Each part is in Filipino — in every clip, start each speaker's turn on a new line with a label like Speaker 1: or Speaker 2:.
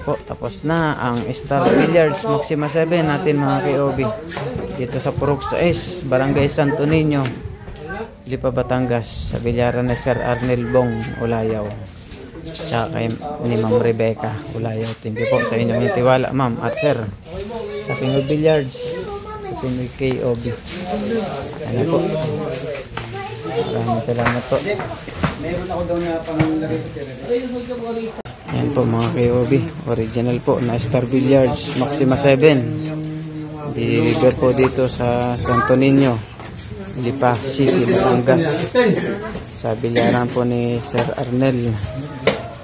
Speaker 1: po, tapos na ang Star Billiards Maxima 7 natin mga KOB. Dito sa Purok 6, Barangay Santo Niño, Lipa, Batangas, sa bilyaran ni Sir Arnel Bong Ulayaw. Tsaka kay ni Ma'am Rebecca Ulayaw. Thank you po sa inyong tiwala, ma'am at sir. Sa Pinoy Billiards, sa Pinoy KOB. Ano po. Maraming salamat po.
Speaker 2: Meron ako daw na pangalari ko.
Speaker 1: Yan po mga KOB, original po na Star Billiards Maxima 7. Deliver po dito sa Santo Niño, Lipa City, Batangas, sa bilyaran po ni Sir Arnel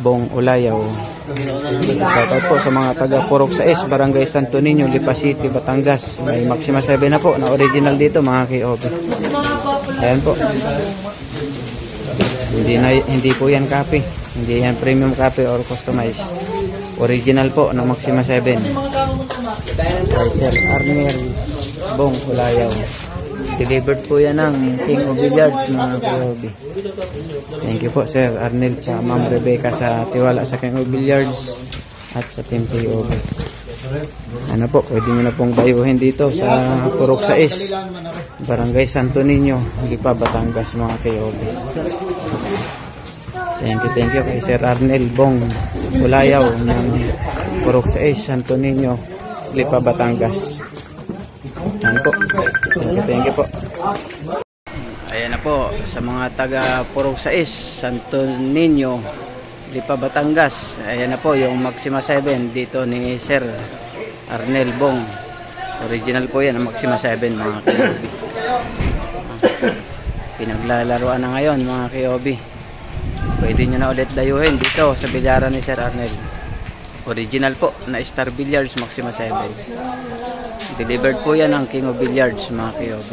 Speaker 1: Bong Ulayaw. Shoutout po sa mga taga Purok 6, Barangay Santo Niño, Lipa City, Batangas. May Maxima 7 na po na original dito mga KOB. Ayan po. Hindi po yan copy. Hindi yan premium copy or customized. Original po ng Maxima 7. Kay Sir Arnel Bong Ulayaw. Delivered po yan ng King of Billiards mga KOB. Thank you po Sir Arnel at Ma'am Rebecca sa tiwala sa King of Billiards at sa Team KOB. Ano po, pwede nyo na pong bayuhin dito sa Purok 6, Barangay Santo Niño, Lipa, Batangas mga KOB. Thank you kay Sir Arnel Bong Ulayaw ng Purok 6, Santo Niño, Lipa, Batangas. Ayan po. Thank you po. Ayan na po sa mga taga Purok 6, Santo Niño, Lipa, Batangas. Ayan na po yung Maxima 7 dito ni Sir Arnel Bong. Original po yan ang Maxima 7 mga KOB. Pinaglalaroan na ngayon mga KOB. Pwede nyo na ulit dayuhin dito sa bilyaran ni Sir Arnel. Original po na Star Billiards Maxima 7. Delivered po yan ng King of Billiards mga KOB.